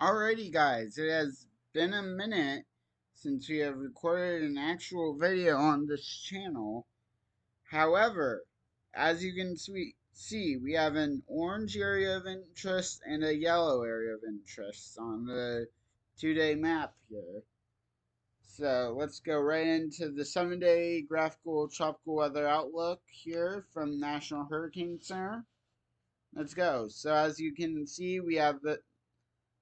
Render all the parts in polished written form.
Alrighty guys, it has been a minute since we have recorded an actual video on this channel. However, as you can see, we have an orange area of interest and a yellow area of interest on the 2-day map here. So let's go right into the 7-day graphical tropical weather outlook here from National Hurricane Center. Let's go. So as you can see, we have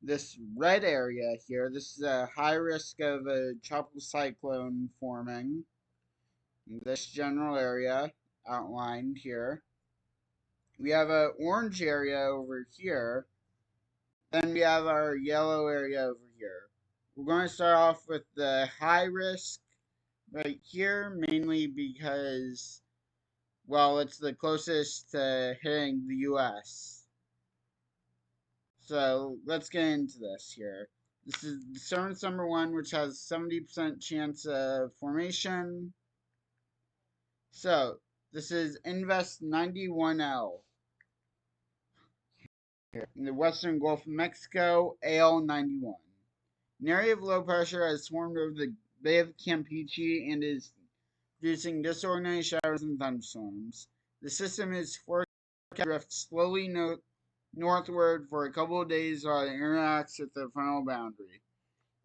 this red area here. This is a high risk of a tropical cyclone forming in this general area outlined here. We have an orange area over here. Then we have our yellow area over here. We're going to start off with the high risk right here, mainly because, well, it's the closest to hitting the US. So let's get into this here. This is disturbance number 1, which has 70% chance of formation. So this is Invest 91L in the western Gulf of Mexico, AL91. An area of low pressure has formed over the Bay of Campeche and is producing disorganized showers and thunderstorms. The system is forecast to drift slowly northward for a couple of days while it interacts with the frontal boundary.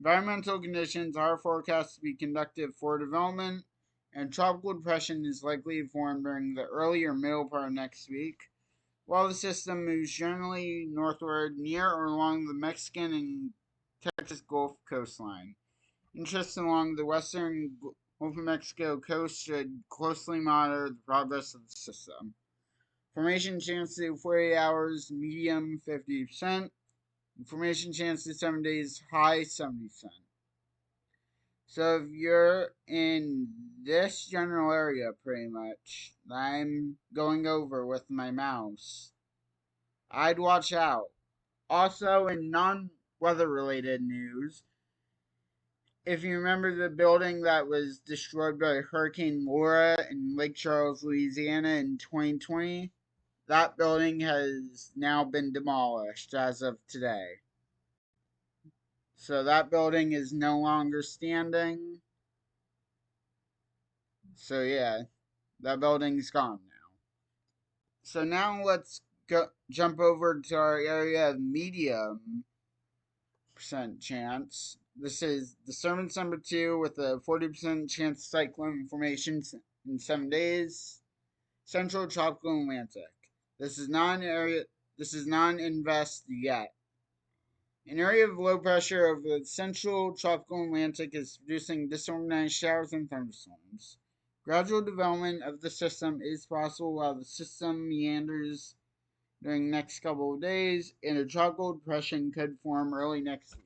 Environmental conditions are forecast to be conducive for development, and tropical depression is likely to form during the early or middle part of next week, while the system moves generally northward near or along the Mexican and Texas Gulf coastline. Interests along the western Gulf of Mexico coast should closely monitor the progress of the system. Formation chance to 48 hours, medium 50%. Formation chance to 7 days, high 70%. So if you're in this general area, pretty much, that I'm going over with my mouse, I'd watch out. Also, in non-weather related news, if you remember the building that was destroyed by Hurricane Laura in Lake Charles, Louisiana in 2020, that building has now been demolished as of today. So that building is no longer standing. So yeah, that building's gone now. So now let's jump over to our area of medium percent chance. This is disturbance number 2 with a 40% chance of cyclone formation in 7 days. Central Tropical Atlantic. This is non-invest yet. An area of low pressure over the central tropical Atlantic is producing disorganized showers and thunderstorms. Gradual development of the system is possible while the system meanders during the next couple of days, and a tropical depression could form early next week.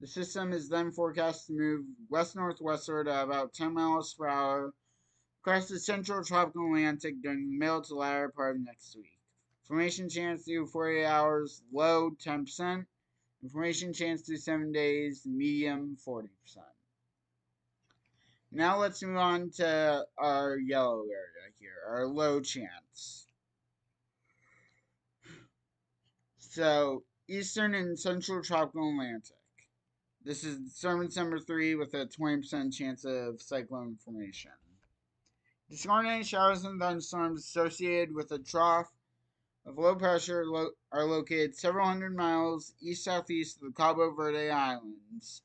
The system is then forecast to move west-northwestward at about 10 miles per hour across the central tropical Atlantic during the middle to latter part of next week. Formation chance to 48 hours, low 10%. Information chance to 7 days, medium 40%. Now let's move on to our yellow area here, our low chance. So, eastern and central tropical Atlantic. This is disturbance number 3 with a 20% chance of cyclone formation. Disorganized showers and thunderstorms associated with a trough of low pressure are located several hundred miles east-southeast of the Cabo Verde Islands.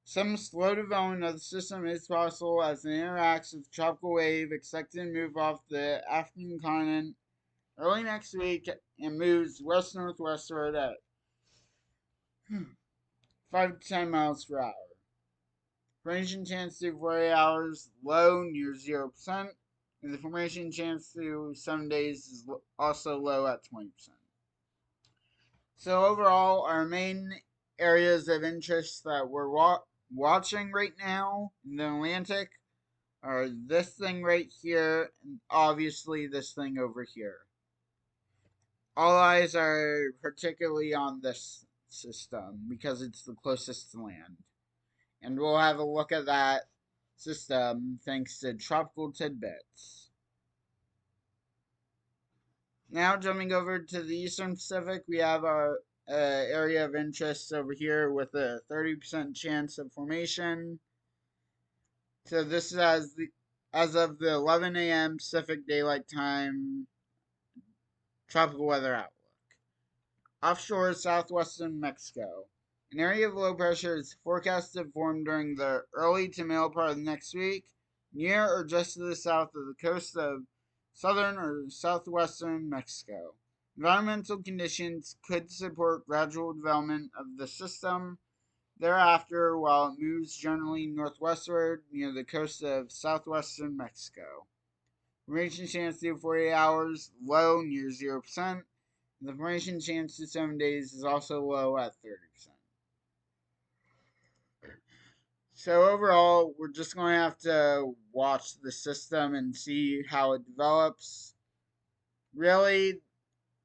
Some slow development of the system is possible as it interacts with the tropical wave expected to move off the African continent early next week and moves west-northwestward at 5 to 10 miles per hour. Formation chance to 48 hours, low, near 0%. And the formation chance to 7 days is also low at 20%. So overall, our main areas of interest that we're watching right now in the Atlantic are this thing right here, and obviously this thing over here. All eyes are particularly on this system because it's the closest to land. And we'll have a look at that system thanks to Tropical Tidbits. Now jumping over to the Eastern Pacific, we have our area of interest over here with a 30% chance of formation. So this is as of the 11 a.m. Pacific Daylight Time tropical weather outlook. Offshore southwestern Mexico. An area of low pressure is forecast to form during the early to middle part of next week, near or just to the south of the coast of southern or southwestern Mexico. Environmental conditions could support gradual development of the system thereafter, while it moves generally northwestward near the coast of southwestern Mexico. Formation chance to 48 hours, low near 0%. The formation chance to 7 days is also low at 30%. So overall, we're just going to have to watch the system and see how it develops. Really,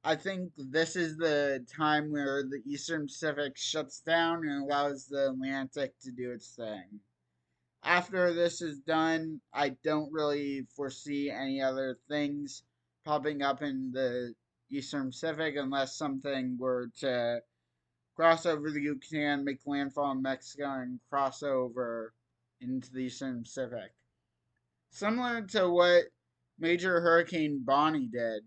I think this is the time where the Eastern Pacific shuts down and allows the Atlantic to do its thing. After this is done, I don't really foresee any other things popping up in the Eastern Pacific unless something were to cross over the Yucatan, make landfall in Mexico, and cross over into the Eastern Pacific. Similar to what Major Hurricane Bonnie did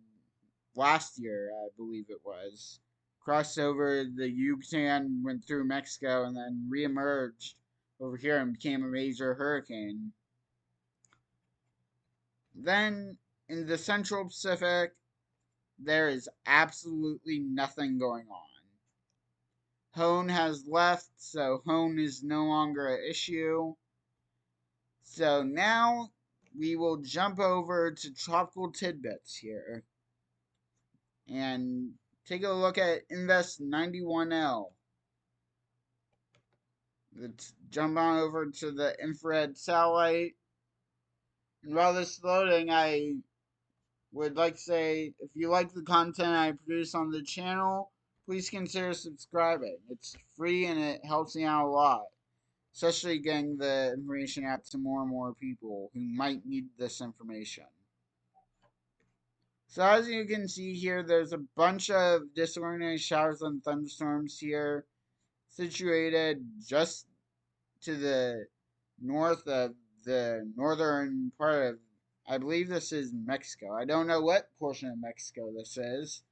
last year, I believe it was. Crossed over the Yucatan, went through Mexico, and then reemerged over here and became a major hurricane. Then in the Central Pacific, there is absolutely nothing going on. Hone has left, so Hone is no longer an issue. So now we will jump over to Tropical Tidbits here and take a look at Invest 91L. Let's jump on over to the infrared satellite. And while this is loading, I would like to say if you like the content I produce on the channel, please consider subscribing. It's free and it helps me out a lot, especially getting the information out to more and more people who might need this information. So as you can see here, there's a bunch of disorganized showers and thunderstorms here situated just to the north of the northern part of, I believe this is Mexico. I don't know what portion of Mexico this is.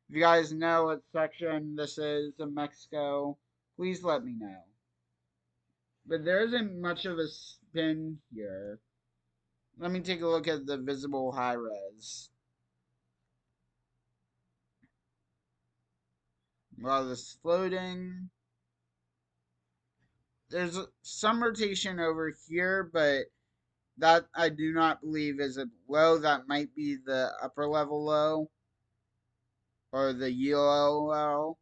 If you guys know what section this is of Mexico, please let me know. But there isn't much of a spin here. Let me take a look at the visible high res. While this is floating, there's some rotation over here, but that I do not believe is a low. That might be the upper level low or the ULL.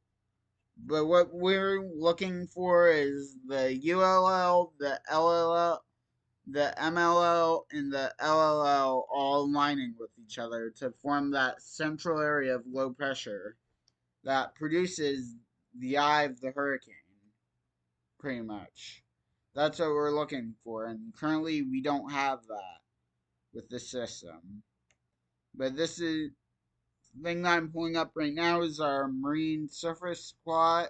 But what we're looking for is the ULL, the LLL, the MLL, and the LLL all aligning with each other to form that central area of low pressure that produces the eye of the hurricane, pretty much. That's what we're looking for, and currently we don't have that with the system. But this is the thing that I'm pulling up right now is our marine surface plot.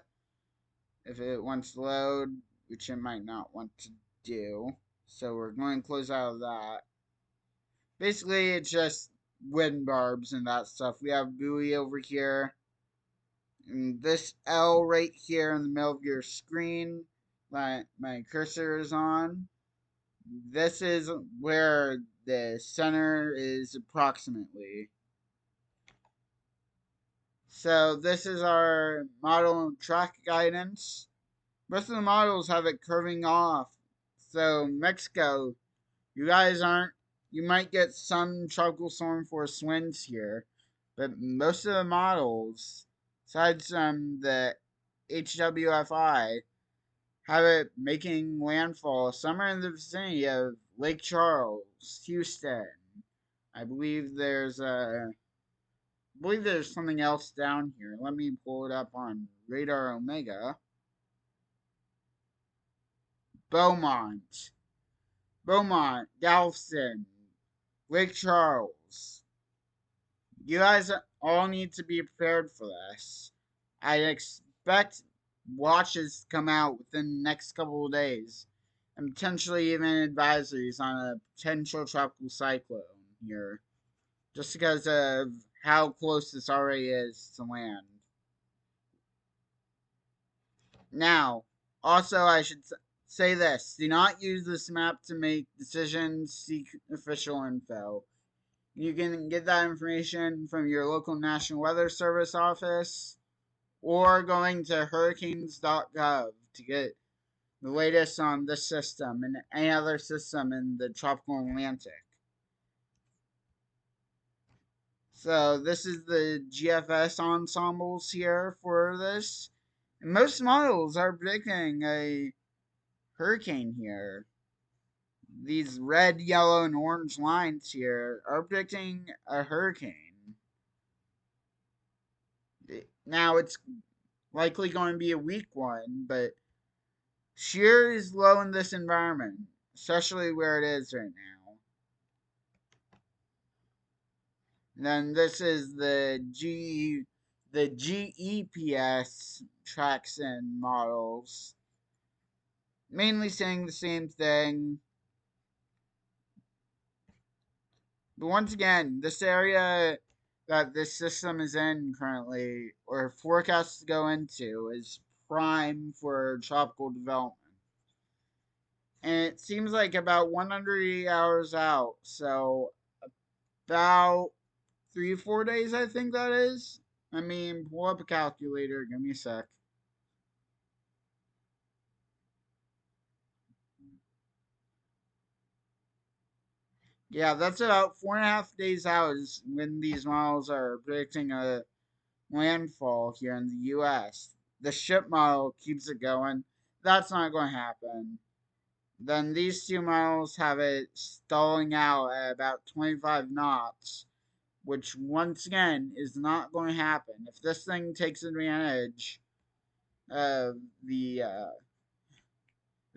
If it wants to load, which it might not want to do. So we're going to close out of that. Basically, it's just wind barbs and that stuff. We have buoy over here. And this L right here in the middle of your screen that my cursor is on. This is where the center is approximately. So this is our model track guidance. Most of the models have it curving off. So Mexico, you guys aren't, you might get some tropical storm force winds here, but most of the models, besides the HWFI, have it making landfall somewhere in the vicinity of Lake Charles, Houston. I believe there's something else down here. Let me pull it up on Radar Omega. Beaumont, Galveston, Lake Charles. You guys all need to be prepared for this. I expect watches to come out within the next couple of days, and potentially even advisories on a potential tropical cyclone here, just because of how close this already is to land. Now, also, I should say this: do not use this map to make decisions, seek official info. You can get that information from your local National Weather Service office or going to hurricanes.gov to get the latest on this system and any other system in the tropical Atlantic. So this is the GFS ensembles here for this. And most models are predicting a hurricane here. These red, yellow, and orange lines here are predicting a hurricane. Now it's likely going to be a weak one, but shear is low in this environment, especially where it is right now. And then this is the GEPS tracks and models, mainly saying the same thing. But once again, this area that this system is in currently, or forecast to go into, is prime for tropical development. And it seems like about 180 hours out, so about 3 or 4 days, I think that is. I mean, pull up a calculator. Give me a sec. Yeah, that's about 4.5 days out is when these models are predicting a landfall here in the U.S. The ship model keeps it going. That's not going to happen. Then these two models have it stalling out at about 25 knots, which once again is not going to happen. If this thing takes advantage of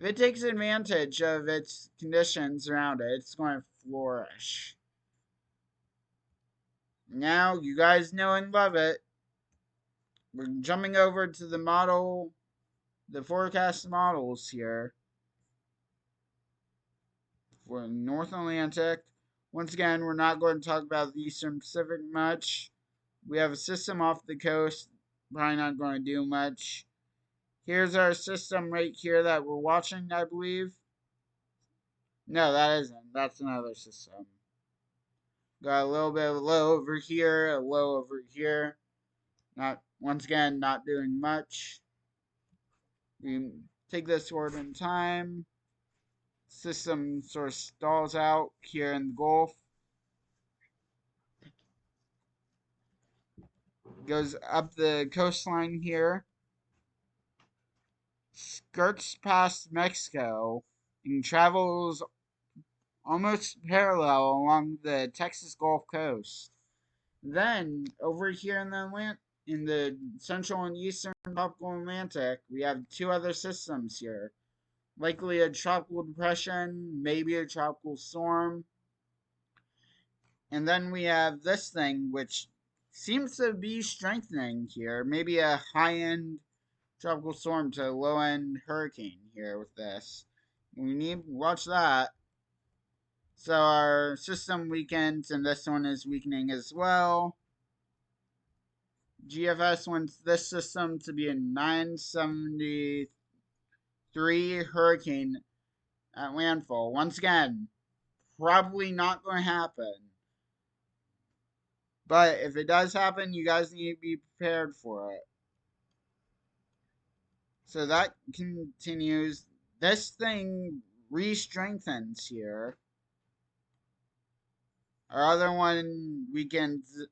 if it takes advantage of its conditions around it, it's going to flourish. Now, you guys know and love it. We're jumping over to the forecast models here for North Atlantic. Once again, we're not going to talk about the Eastern Pacific much. We have a system off the coast, probably not going to do much. Here's our system right here that we're watching, I believe. No, that isn't. That's another system. Got a little bit of a low over here, a low over here. Not once again, not doing much. We take this forward in time. System sort of stalls out here in the Gulf. Goes up the coastline here. Skirts past Mexico and travels almost parallel along the Texas Gulf Coast. Then over here in the central and eastern tropical Atlantic, we have two other systems here. Likely a tropical depression, maybe a tropical storm. And then we have this thing, which seems to be strengthening here. Maybe a high end tropical storm to low end hurricane here with this. We need to watch that. So our system weakens, and this one is weakening as well. GFS wants this system to be a 973 hurricane at landfall. Once again, probably not going to happen. But if it does happen, you guys need to be prepared for it. So that continues. This thing re-strengthens here. Our other one weakens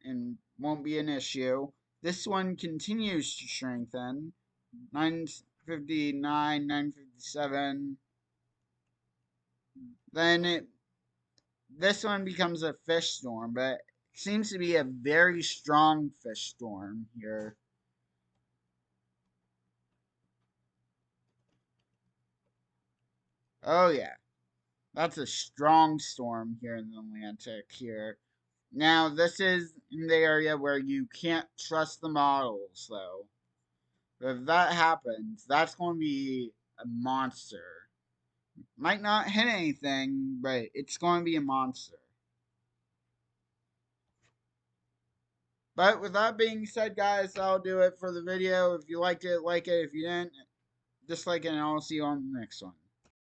and won't be an issue. This one continues to strengthen. 959, 957. Then this one becomes a fish storm, but it seems to be a very strong fish storm here. Oh yeah, that's a strong storm here in the Atlantic here. Now, this is in the area where you can't trust the models, though. If that happens, that's going to be a monster. Might not hit anything, but it's going to be a monster. But with that being said, guys, that'll do it for the video. If you liked it, like it. If you didn't, dislike it, and I'll see you on the next one.